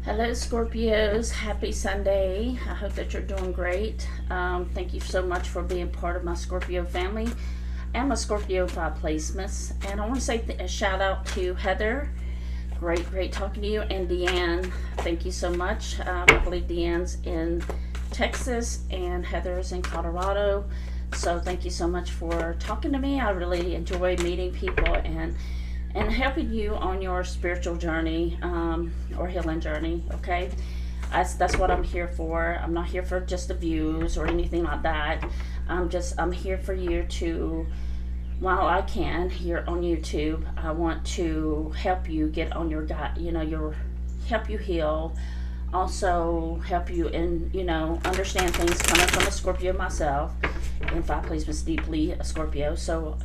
Hello, Scorpios. Happy Sunday. I hope that you're doing great. Thank you so much for being part of my Scorpio family and my Scorpio 5 placements. And I want to say a shout out to Heather. Great talking to you. And Deanne. Thank you so much. I believe Deanne's in Texas and Heather's in Colorado. So thank you so much for talking to me. I really enjoy meeting people and helping you on your spiritual journey or healing journey. Okay, that's what I'm here for. I'm not here for just the views or anything like that. I'm here for you to, while I can here on YouTube, I want to help you get on your help you heal, also help you understand things, coming from a Scorpio myself, and 5 placements deeply a Scorpio. So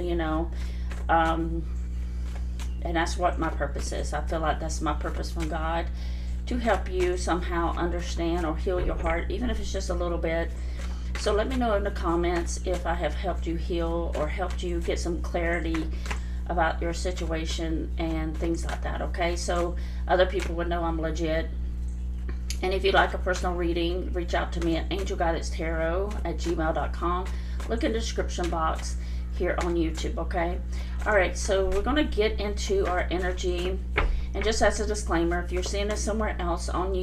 and that's what my purpose is. I feel like that's my purpose from God, to help you somehow understand or heal your heart, even if it's just a little bit. So let me know in the comments if I have helped you heal or helped you get some clarity about your situation and things like that, okay? So other people would know I'm legit. And if you'd like a personal reading, reach out to me at angelguidancetarot@gmail.com. Look in the description box here on YouTube, okay? All right, so we're going to get into our energy. And just as a disclaimer, if you're seeing this somewhere else on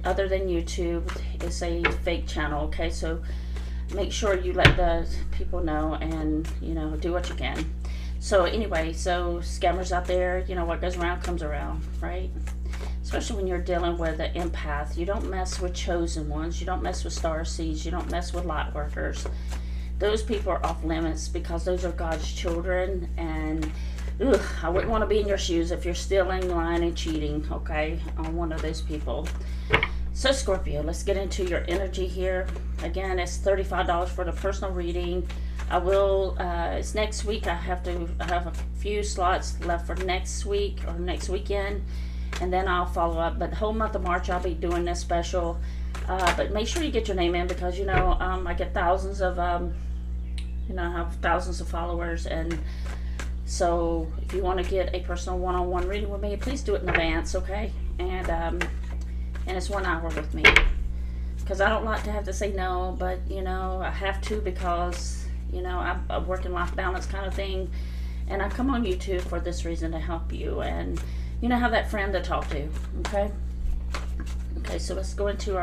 other than YouTube, it's a fake channel, okay? So make sure you let the people know and do what you can. So anyway, so scammers out there, what goes around comes around, right? Especially when you're dealing with an empath. You don't mess with chosen ones. You don't mess with star seeds. You don't mess with light workers. Those people are off limits because those are God's children, and I wouldn't want to be in your shoes if you're stealing, lying, and cheating, okay? I'm one of those people. So Scorpio, let's get into your energy here. Again, it's $35 for the personal reading. I will, it's next week. I have a few slots left for next week or next weekend, and then I'll follow up. But the whole month of March, I'll be doing this special. But make sure you get your name in because, I get thousands of, I have thousands of followers. And so if you want to get a personal one-on-one reading with me, please do it in advance, okay? And it's 1 hour with me. Because I don't like to have to say no, but, I have to because, I'm a work-and-life balance kind of thing. And I come on YouTube for this reason, to help you and, have that friend to talk to, okay? Okay, so let's go into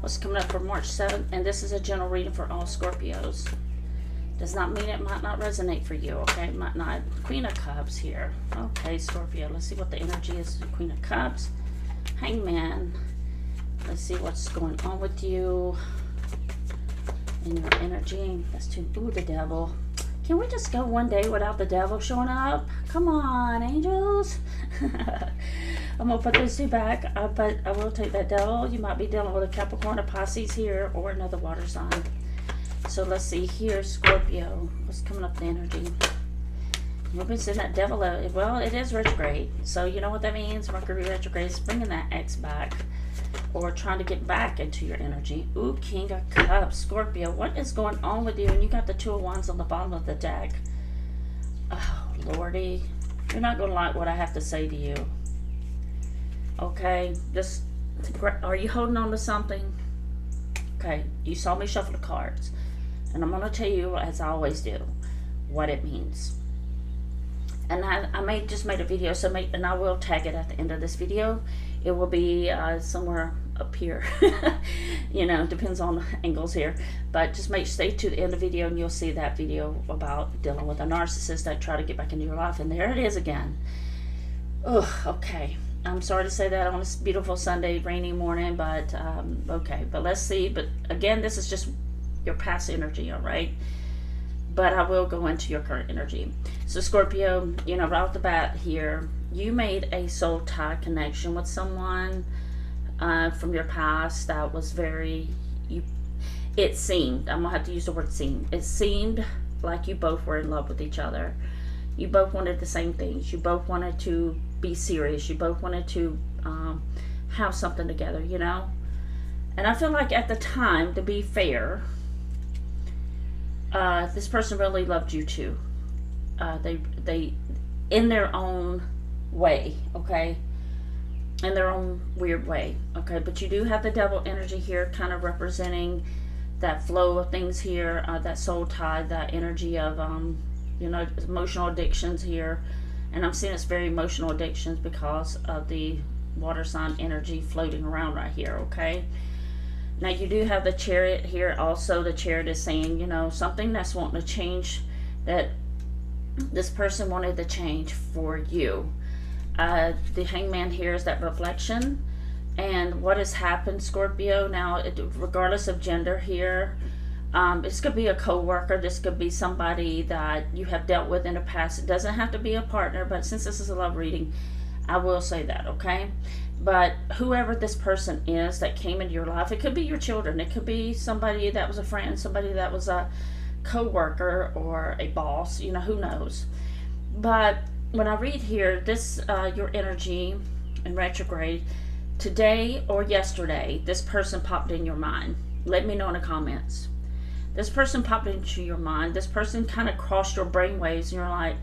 what's coming up for March 7th. And this is a general reading for all Scorpios. Does not mean it might not resonate for you, okay? It might not. Queen of Cups here. Okay, Scorpio, let's see what the energy is. Queen of Cups. Hangman. Let's see what's going on with you in your energy. That's too. Ooh, the devil. Can we just go one day without the devil showing up? Come on, angels. I'm going to put those two back, but I will take that devil. You might be dealing with a Capricorn, a Pisces here, or another water sign. So let's see here, Scorpio. What's coming up the energy? We've been seeing that devil. Well, it is retrograde. So you know what that means? Mercury retrograde is bringing that ex back, or trying to get back into your energy. Ooh, King of Cups. Scorpio, what is going on with you? And you got the Two of Wands on the bottom of the deck. Oh, Lordy. You're not going to like what I have to say to you. Okay, are you holding on to something? Okay, you saw me shuffle the cards. And I'm going to tell you, as I always do, what it means. And I just made a video, and I will tag it at the end of this video. It will be somewhere up here. Depends on the angles here. But just stay to the end of the video, and you'll see that video about dealing with a narcissist that try to get back into your life. And there it is again. Oh, okay. I'm sorry to say that on this beautiful Sunday, rainy morning, but okay. But let's see. But again, this is just your past energy, all right? But I will go into your current energy. So Scorpio, right off the bat here, you made a soul tie connection with someone from your past that was it seemed, I'm going to have to use the word seemed. It seemed like you both were in love with each other. You both wanted the same things. You both wanted to be serious. You both wanted to have something together, And I feel like at the time, to be fair, this person really loved you too. They in their own way, okay? in their own weird way, okay? But you do have the devil energy here, kind of representing that flow of things here, that soul tie, that energy of, you know, emotional addictions here. And I'm seeing it's very emotional addictions because of the water sign energy floating around right here, okay? Now you do have the Chariot here also. The Chariot is saying, you know, something that's wanting to change, that this person wanted to change for you. The Hangman here is that reflection. And what has happened, Scorpio, now, regardless of gender here, this could be a co-worker, this could be somebody that you have dealt with in the past. It doesn't have to be a partner, but since this is a love reading, I will say that, okay? But whoever this person is that came into your life, it could be your children, it could be somebody that was a friend, somebody that was a co-worker or a boss, you know, who knows. But when I read here, this, your energy in retrograde, today or yesterday, this person popped in your mind. Let me know in the comments. This person popped into your mind. This person kind of crossed your brainwaves, and you're like,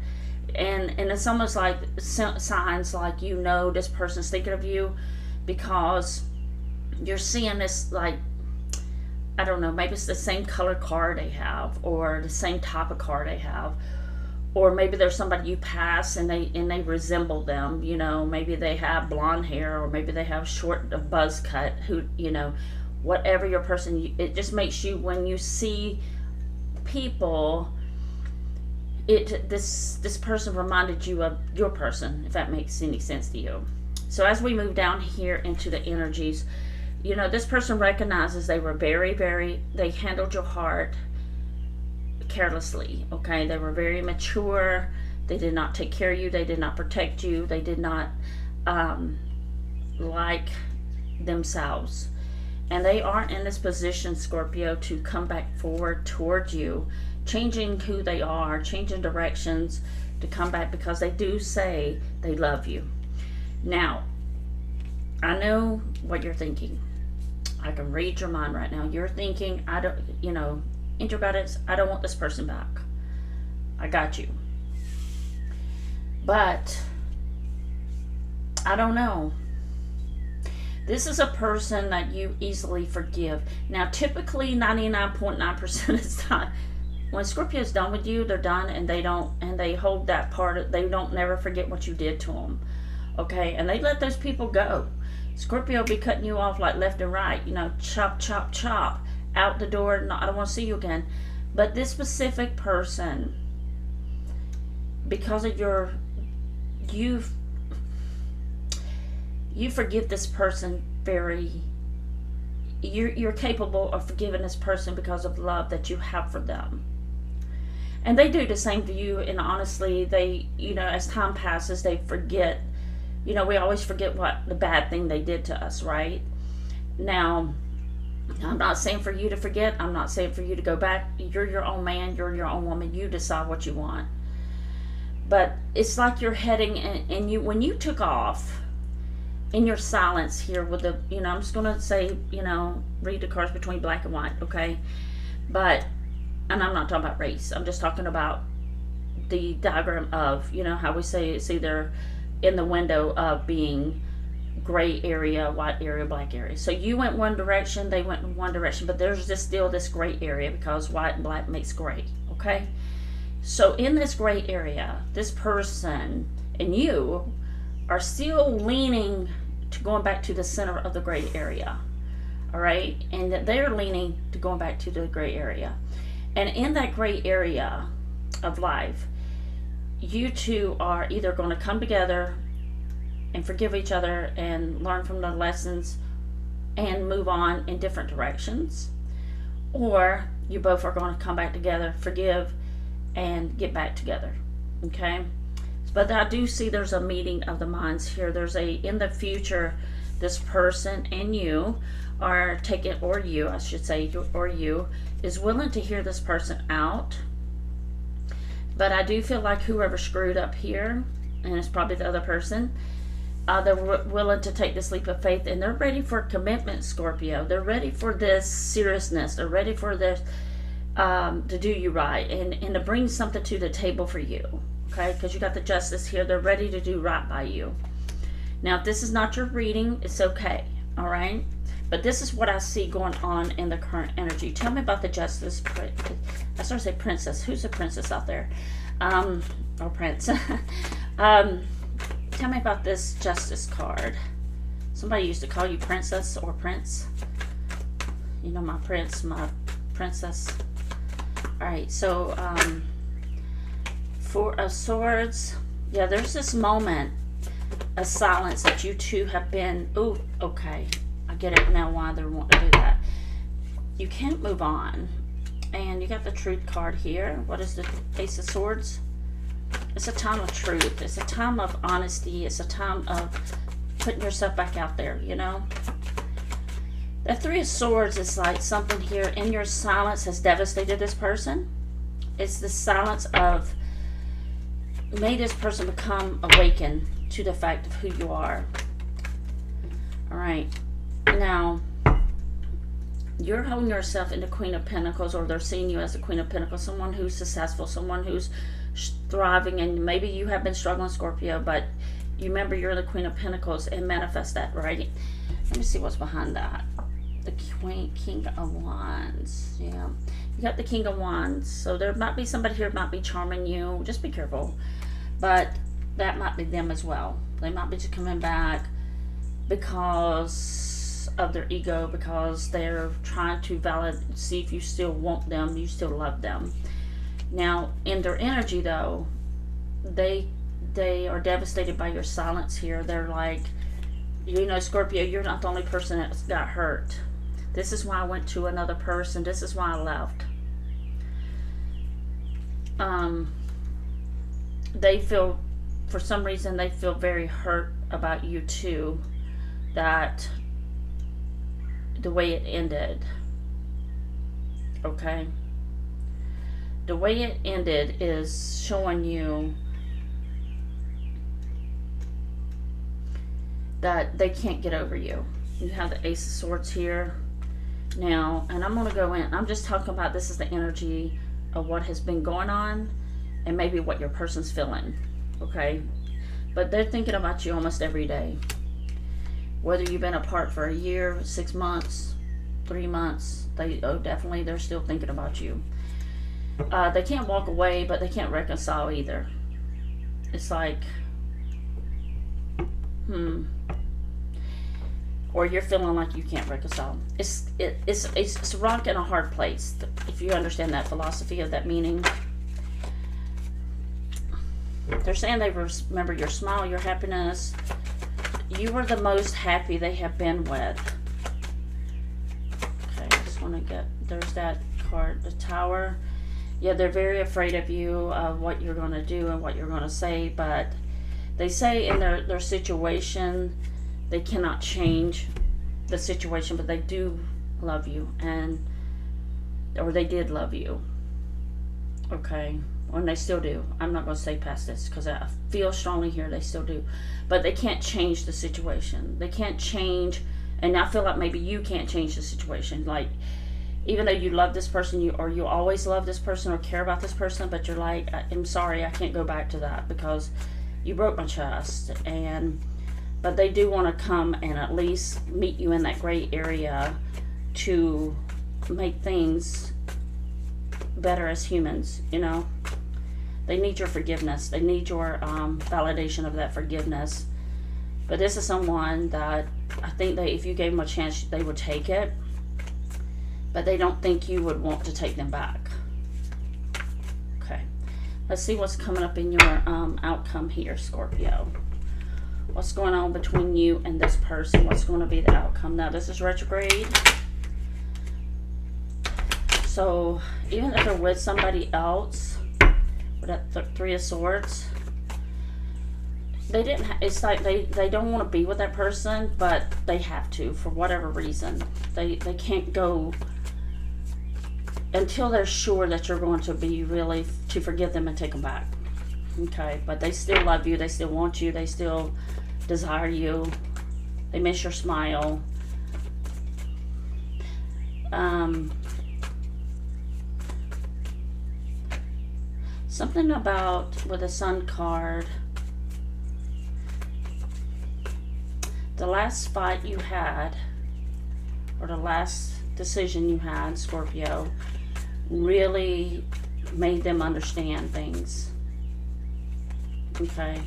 and it's almost like signs like, you know, this person's thinking of you, because you're seeing this, like, I don't know, maybe it's the same color car they have, or the same type of car they have. Or maybe there's somebody you pass and they resemble them, you know, maybe they have blonde hair, or maybe they have short buzz cut, who, you know, whatever your person, it just makes you, when you see people, this person reminded you of your person, if that makes any sense to you. So as we move down here into the energies, you know, this person recognizes they were they handled your heart carelessly, okay? They were very mature. They did not take care of you. They did not protect you. They did not like themselves. And they are in this position, Scorpio, to come back forward towards you, changing who they are, changing directions, to come back, because they do say they love you. Now, I know what you're thinking. I can read your mind right now. You're thinking, I don't, you know, angel guidance, I don't want this person back. I got you. But I don't know. This is a person that you easily forgive. Now, typically 99.9% of the time, when Scorpio's done with you, they're done, and they hold that part. They don't never forget what you did to them. Okay, and they let those people go. Scorpio will be cutting you off like left and right. You know, chop, chop, chop. Out the door. No, I don't want to see you again. But this specific person, because of you forgive this person you're capable of forgiving this person because of love that you have for them. And they do the same to you, and honestly, they, you know, as time passes, they forget. You know, we always forget what the bad thing they did to us, right? Now, I'm not saying for you to forget. I'm not saying for you to go back. You're your own man. You're your own woman. You decide what you want. But it's like you're heading, and you, when you took off in your silence here with the, you know, I'm just going to say, you know, read the cards between black and white, okay? But, and I'm not talking about race. I'm just talking about the diagram of, you know, how we say it's either in the window of being gray area, white area, black area. So you went one direction, they went in one direction, but there's just still this gray area, because white and black makes gray, okay? So in this gray area, this person and you are still leaning to going back to the center of the gray area, all right? And that they're leaning to going back to the gray area. And in that gray area of life, you two are either going to come together and forgive each other and learn from the lessons and move on in different directions, or you both are going to come back together, forgive, and get back together, okay? But I do see there's a meeting of the minds here. There's in the future, this person and you are taking, or you, I should say, or you, is willing to hear this person out. But I do feel like whoever screwed up here, and it's probably the other person, they're willing to take this leap of faith, and they're ready for commitment, Scorpio. They're ready for this seriousness. They're ready for this, to do you right, and to bring something to the table for you, okay? Because you got the Justice here. They're ready to do right by you. Now, if this is not your reading, it's okay, all right? But this is what I see going on in the current energy. Tell me about the Justice. I started to say princess. Who's a princess out there? Or prince. Tell me about this Justice card. Somebody used to call you princess or prince. You know, my prince, my princess. All right, so Four of Swords. Yeah, there's this moment of silence that you two have been. Ooh, okay. I get it now why they're wanting to do that. You can't move on. And you got the Truth card here. What is the Ace of Swords? It's a time of truth. It's a time of honesty. It's a time of putting yourself back out there, you know? The Three of Swords is like something here in your silence has devastated this person. It's the silence of made this person become awakened to the fact of who you are. All right. Now, you're holding yourself into Queen of Pentacles, or they're seeing you as the Queen of Pentacles, someone who's successful, someone who's thriving, and maybe you have been struggling, Scorpio, but you remember you're the Queen of Pentacles and manifest that, right? Let me see what's behind that. The King of Wands. Yeah. You got the King of Wands. So there might be somebody here might be charming you. Just be careful. But that might be them as well. They might be just coming back because of their ego, because they're trying to see if you still want them, you still love them. Now, in their energy, though, they are devastated by your silence here. They're like, you know, Scorpio, you're not the only person that got hurt. This is why I went to another person. This is why I left. They feel, for some reason, they feel very hurt about you too. That the way it ended. Okay? The way it ended is showing you that they can't get over you. You have the Ace of Swords here. Now, and I'm going to go in. I'm just talking about this is the energy of what has been going on and maybe what your person's feeling. Okay? But they're thinking about you almost every day. Whether you've been apart for a year, 6 months, 3 months, definitely they're still thinking about you. They can't walk away, but they can't reconcile either. It's like, or you're feeling like you can't reconcile. It's a rock in a hard place, if you understand that philosophy of that meaning. They're saying they remember your smile, your happiness. You were the most happy they have been with. Okay, I just want to get, there's that card, the Tower. Yeah, they're very afraid of you, of what you're going to do and what you're going to say, but they say in their situation, they cannot change the situation, but they do love you, or they did love you. Okay, and they still do. I'm not going to say past this because I feel strongly here they still do, but they can't change the situation. They can't change, and I feel like maybe you can't change the situation. Like, even though you love this person, you always love this person or care about this person, but you're like, I'm sorry, I can't go back to that because you broke my trust. But they do want to come and at least meet you in that gray area to make things better as humans, you know. They need your forgiveness. They need your validation of that forgiveness. But this is someone that I think that if you gave them a chance, they would take it. But they don't think you would want to take them back. Okay. Let's see what's coming up in your outcome here, Scorpio. What's going on between you and this person? What's going to be the outcome? Now, this is retrograde. So, even if they're with somebody else, with that Three of Swords, they didn't. It's like they don't want to be with that person, but they have to for whatever reason. They can't go until they're sure that you're going to be really to forgive them and take them back. Okay, but they still love you. They still want you. They still desire you. They miss your smile. Something about with a Sun card. the last fight you had, or the last decision you had, Scorpio, really made them understand things. Okay?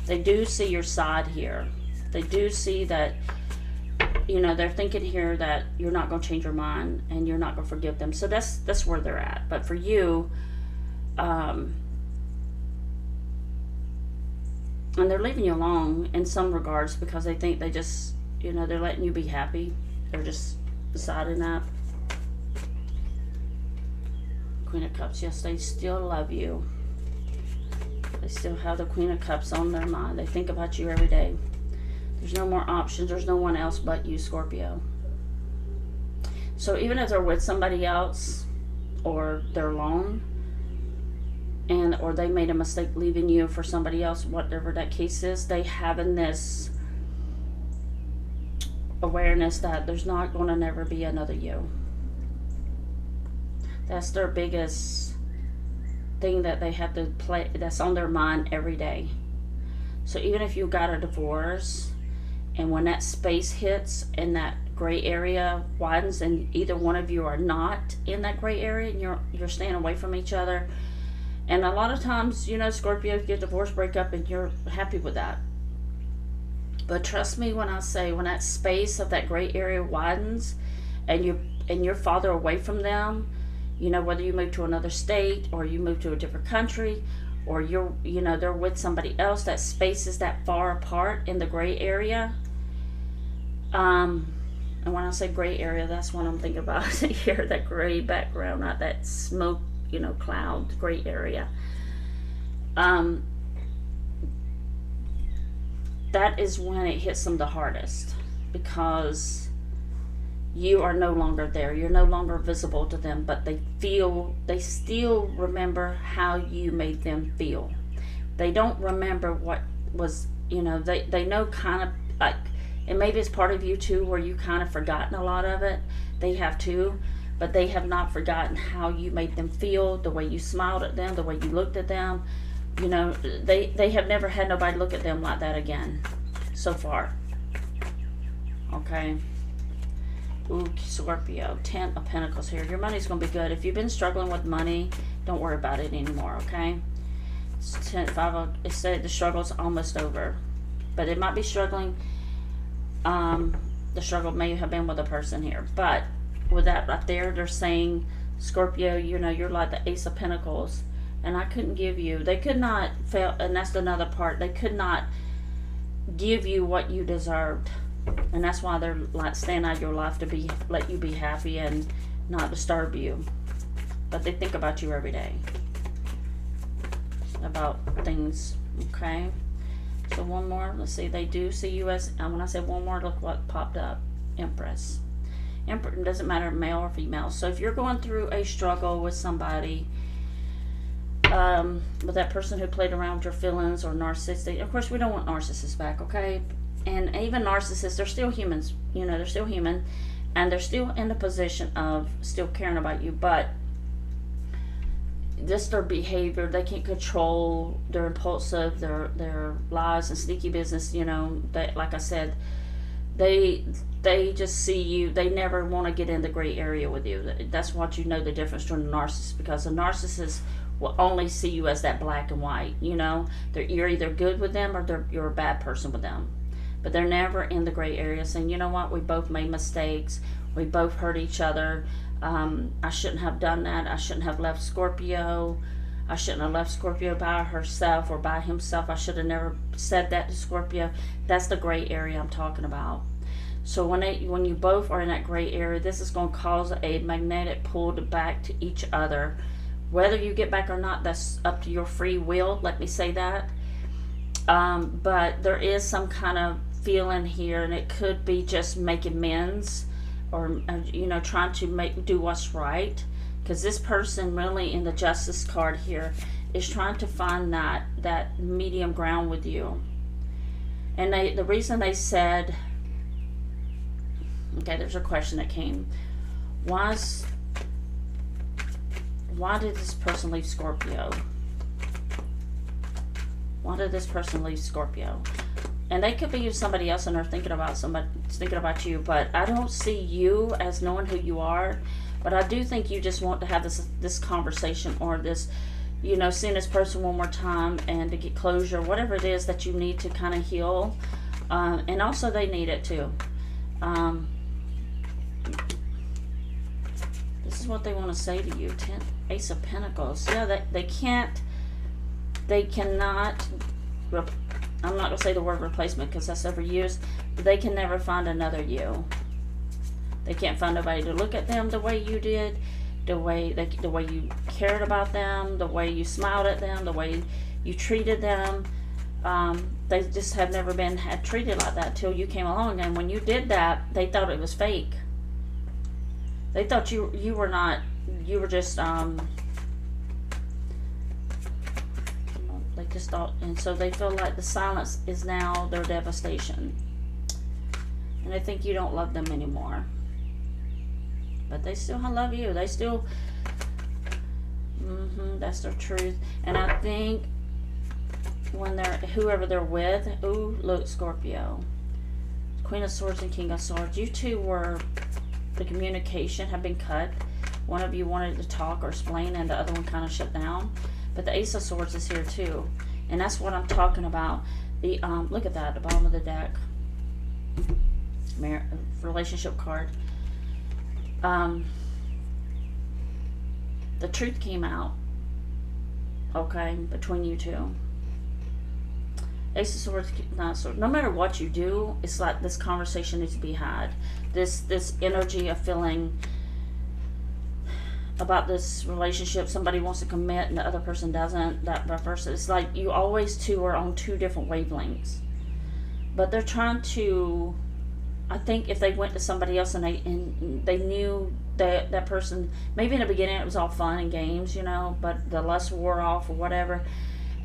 They do see your side here. They do see that, you know, they're thinking here that you're not going to change your mind and you're not going to forgive them. So that's where they're at. But for you, and they're leaving you alone in some regards because they think they just, you know, they're letting you be happy. They're just deciding that. Queen of Cups, yes, they still love you. They still have the Queen of Cups on their mind. They think about you every day. There's no more options. There's no one else but you, Scorpio. So even if they're with somebody else, or they're alone, and or they made a mistake leaving you for somebody else, whatever that case is, they having this awareness that there's not going to never be another you. That's their biggest thing that they have to play, that's on their mind every day. So even if you got a divorce, and when that space hits and that gray area widens and either one of you are not in that gray area and you're staying away from each other, and a lot of times, you know, Scorpios get divorced, break up, and you're happy with that. But trust me when I say, when that space of that gray area widens and you're farther away from them, you know, whether you move to another state or you move to a different country, or you know, they're with somebody else, that space is that far apart in the gray area. And when I say gray area, that's what I'm thinking about here, that gray background, not that smoke, you know, cloud, gray area. That is when it hits them the hardest, because you are no longer there. You're no longer visible to them, but they still remember how you made them feel. They don't remember what was, you know, they know kind of like, and maybe it's part of you too, where you kind of forgotten a lot of it. They have too, but they have not forgotten how you made them feel, the way you smiled at them, the way you looked at them. You know, they have never had nobody look at them like that again so far. Okay. Ooh, Scorpio, 10 of Pentacles here. Your money's going to be good. If you've been struggling with money, don't worry about it anymore, okay? It's 10, 5, it said the struggle's almost over. But it might be struggling. The struggle may have been with a person here. But with that right there, they're saying, Scorpio, you know, you're like the Ace of Pentacles. And I couldn't give you, they could not fail, and that's another part, they could not give you what you deserved. And that's why they're like staying out of your life, to let you be happy and not disturb you. But they think about you every day, about things. Okay, so one more. Let's see, they do see you as, and when I said one more, look what popped up. Empress. Empress, it doesn't matter male or female. So if you're going through a struggle with somebody, with that person who played around with your feelings, or narcissistic, of course we don't want narcissists back, okay? And even narcissists, they're still humans, you know, they're still human, and they're still in the position of still caring about you, but just their behavior, they can't control, they're impulsive, their lies and sneaky business, you know, that, like I said, they just see you, they never want to get in the gray area with you. That's what you know the difference between a narcissist, because a narcissist will only see you as that black and white, you know, you're either good with them or you're a bad person with them. But they're never in the gray area saying, you know what, we both made mistakes. We both hurt each other. I shouldn't have done that. I shouldn't have left Scorpio. I shouldn't have left Scorpio by herself or by himself. I should have never said that to Scorpio. That's the gray area I'm talking about. So when you both are in that gray area, this is going to cause a magnetic pull back to each other. Whether you get back or not, that's up to your free will. Let me say that. But there is some kind of feeling here, and it could be just making amends, or you know, trying to do what's right, because this person really in the Justice card here is trying to find that medium ground with you. And the reason they said, okay, there's a question that came, why did this person leave Scorpio? Why did this person leave Scorpio? And they could be somebody else and they're thinking about you, but I don't see you as knowing who you are. But I do think you just want to have this conversation, or this, you know, seeing this person one more time and to get closure, whatever it is that you need to kind of heal. And also they need it too. This is what they want to say to you. Ace of Pentacles. Yeah, they cannot, I'm not going to say the word replacement because that's overused, but they can never find another you. They can't find nobody to look at them the way you did, the way you cared about them, the way you smiled at them, the way you treated them. They just have never been treated like that till you came along. And when you did that, they thought it was fake. They thought you were not, you were just, they just thought, and so they feel like the silence is now their devastation. And they think you don't love them anymore. But they still love you. They still, that's their truth. And I think when whoever they're with, ooh, look, Scorpio. Queen of Swords and King of Swords. You two were, the communication had been cut. One of you wanted to talk or explain and the other one kind of shut down. But the Ace of Swords is here too. And that's what I'm talking about. The look at that, the bottom of the deck. Relationship card. The truth came out, okay, between you two. Ace of Swords, no matter what you do, it's like this conversation needs to be had. This energy of feeling about this relationship, somebody wants to commit and the other person doesn't, that person, it's like you always two are on two different wavelengths. But they're trying to, I think if they went to somebody else and they knew that person, maybe in the beginning it was all fun and games, you know, but the lust wore off or whatever,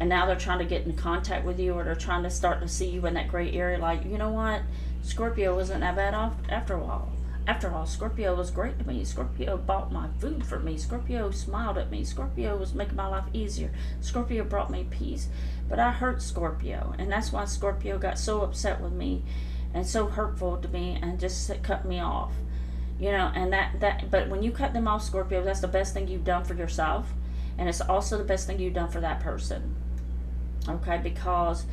and now they're trying to get in contact with you, or they're trying to start to see you in that gray area, like, you know what, Scorpio wasn't that bad off after a while. After all, Scorpio was great to me. Scorpio bought my food for me. Scorpio smiled at me. Scorpio was making my life easier. Scorpio brought me peace. But I hurt Scorpio, and that's why Scorpio got so upset with me and so hurtful to me and just cut me off. You know, and but when you cut them off, Scorpio, that's the best thing you've done for yourself, and it's also the best thing you've done for that person. Okay, because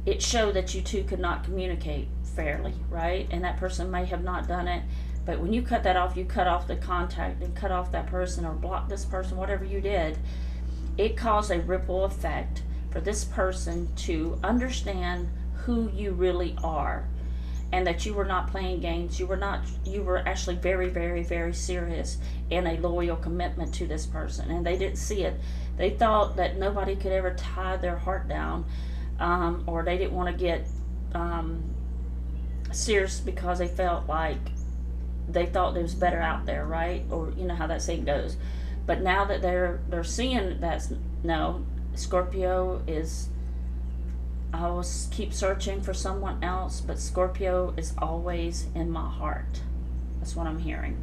it showed that you two could not communicate fairly, right? And that person may have not done it, but when you cut that off, you cut off the contact and cut off that person or block this person, whatever you did. It caused a ripple effect for this person to understand who you really are, and that you were not playing games. You were actually very, very, very serious in a loyal commitment to this person, and they didn't see it. They thought that nobody could ever tie their heart down, or they didn't want to get serious because they felt like they thought it was better out there, right? Or you know how that saying goes. But now that they're seeing that, no, Scorpio is, I will keep searching for someone else, but Scorpio is always in my heart. That's what I'm hearing.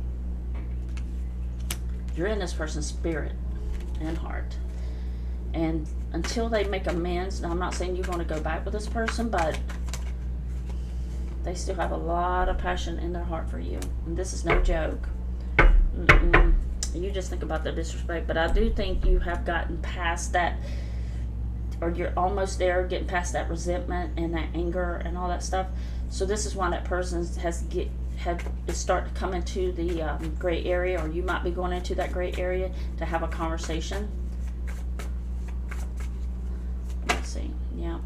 You're in this person's spirit and heart. And until they make amends, now I'm not saying you're going to go back with this person, but they still have a lot of passion in their heart for you. And this is no joke. You just think about the disrespect, but I do think you have gotten past that, or you're almost there, getting past that resentment and that anger and all that stuff. So this is why that person is starting to come into the gray area, or you might be going into that gray area to have a conversation. Let's see, yeah.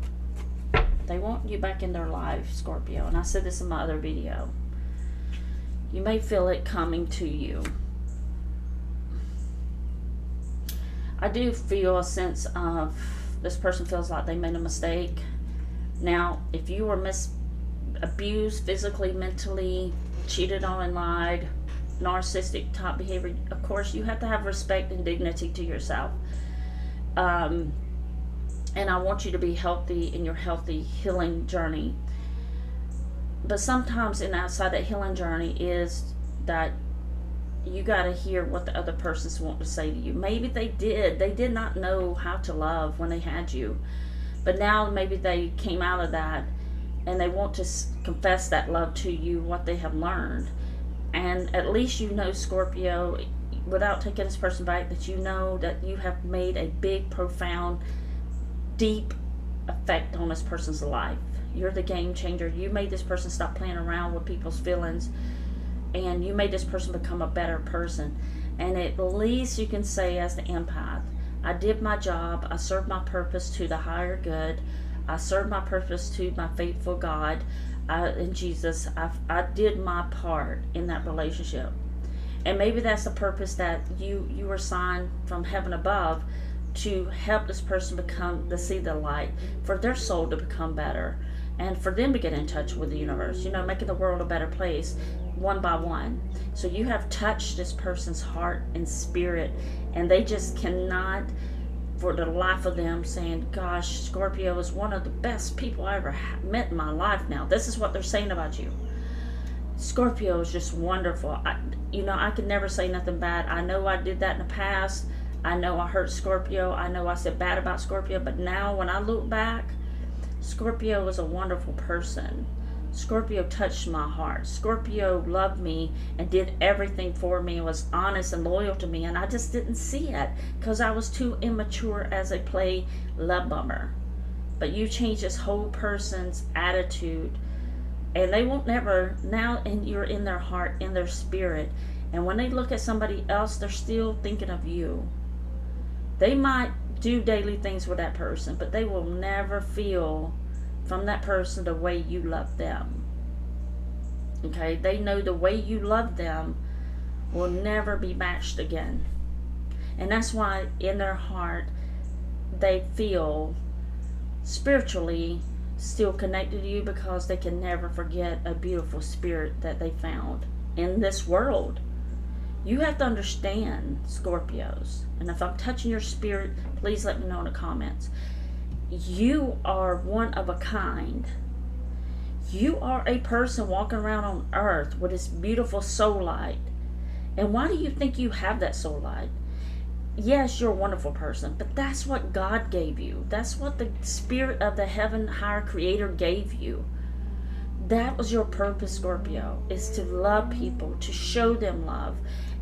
They want you back in their life, Scorpio, and I said this in my other video. You may feel it coming to you. I do feel a sense of this person feels like they made a mistake. Now, if you were abused physically, mentally, cheated on and lied, narcissistic type behavior, of course, you have to have respect and dignity to yourself. And I want you to be healthy in your healthy healing journey. But sometimes outside that healing journey is that you got to hear what the other person's want to say to you. Maybe they did not know how to love when they had you. But now maybe they came out of that and they want to confess that love to you, what they have learned. And at least you know, Scorpio, without taking this person back, that you know that you have made a big, profound, deep effect on this person's life. You're the game changer. You made this person stop playing around with people's feelings, and you made this person become a better person. And at least you can say, as the empath, I did my job. I served my purpose to the higher good. I served my purpose to my faithful God and Jesus. I did my part in that relationship. And maybe that's the purpose that you were assigned from heaven above, to help this person to see the light, for their soul to become better, and for them to get in touch with the universe, making the world a better place one by one. So you have touched this person's heart and spirit, and they just cannot, for the life of them, saying, gosh, Scorpio is one of the best people I ever met in my life now. This is what they're saying about you. Scorpio is just wonderful. I could never say nothing bad. I know I did that in the past. I know I hurt Scorpio. I know I said bad about Scorpio. But now when I look back, Scorpio was a wonderful person. Scorpio touched my heart. Scorpio loved me and did everything for me, and was honest and loyal to me. And I just didn't see it because I was too immature as a play love bummer. But you changed this whole person's attitude. And they won't never, now, and you're in their heart, in their spirit. And when they look at somebody else, they're still thinking of you. They might do daily things with that person, but they will never feel from that person the way you love them. Okay? They know the way you love them will never be matched again. And that's why in their heart, they feel spiritually still connected to you, because they can never forget a beautiful spirit that they found in this world. You have to understand, Scorpios, and if I'm touching your spirit, please let me know in the comments. You are one of a kind. You are a person walking around on earth with this beautiful soul light. And why do you think you have that soul light? Yes, you're a wonderful person, but that's what God gave you. That's what the spirit of the heaven higher creator gave you. That was your purpose, Scorpio, is to love people, to show them love,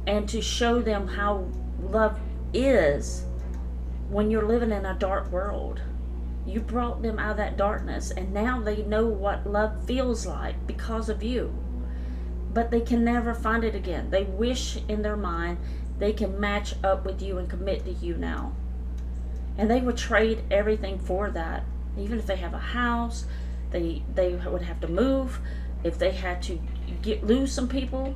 and to show them how love is when you're living in a dark world. You brought them out of that darkness, and now they know what love feels like because of you. But they can never find it again. They wish in their mind they can match up with you and commit to you now. And they would trade everything for that. Even if they have a house, they would have to move. If they had to lose some people.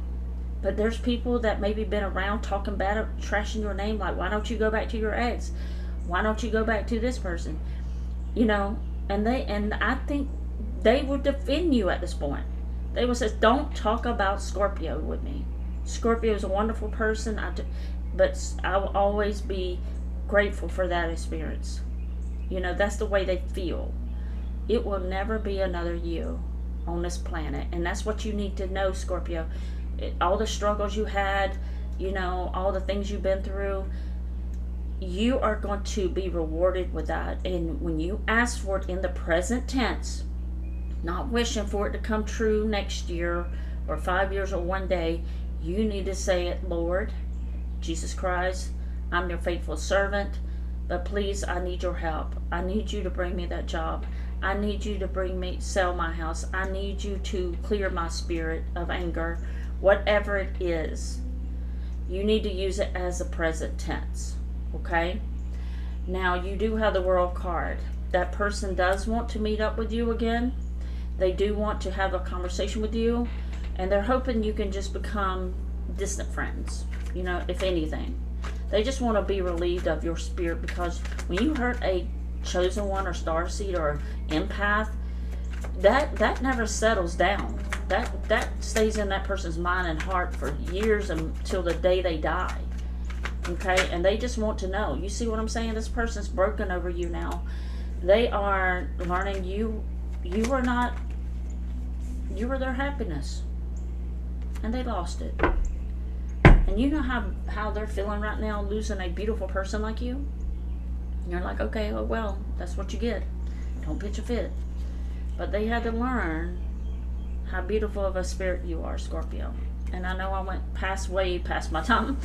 But there's people that maybe been around talking bad, trashing your name, like, why don't you go back to your ex? Why don't you go back to this person? And I think they would defend you at this point. They would say, don't talk about Scorpio with me. Scorpio is a wonderful person, but I will always be grateful for that experience. That's the way they feel. It will never be another you on this planet. And that's what you need to know, Scorpio. All the struggles you had, all the things you've been through, you are going to be rewarded with that. And when you ask for it in the present tense, not wishing for it to come true next year or 5 years or one day, you need to say it, Lord Jesus Christ, I'm your faithful servant, but please, I need your help. I need you to bring me that job. I need you to sell my house. I need you to clear my spirit of anger. Whatever it is, you need to use it as a present tense, okay? Now, you do have the World card. That person does want to meet up with you again. They do want to have a conversation with you, and they're hoping you can just become distant friends, if anything. They just want to be relieved of your spirit, because when you hurt a chosen one or starseed or empath, that never settles down. That stays in that person's mind and heart for years until the day they die. Okay? And they just want to know. You see what I'm saying? This person's broken over you now. They are learning you were their happiness. And they lost it. And you know how they're feeling right now, losing a beautiful person like you? And you're like, okay, oh well, that's what you get. Don't pitch a fit. But they had to learn how beautiful of a spirit you are, Scorpio. And I know I went way past my time.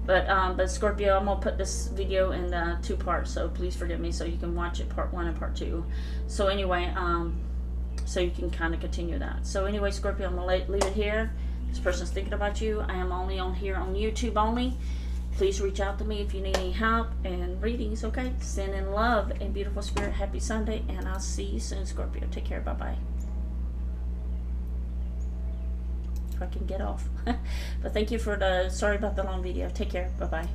But Scorpio, I'm going to put this video in 2 parts, so please forgive me, so you can watch it part 1 and part 2. So anyway, so you can kind of continue that. So anyway, Scorpio, I'm going to leave it here. This person's thinking about you. I am only on here on YouTube only. Please reach out to me if you need any help and readings, okay? Send in love and beautiful spirit. Happy Sunday, and I'll see you soon, Scorpio. Take care. Bye-bye. If I can get off. But thank you for sorry about the long video. Take care. Bye-bye.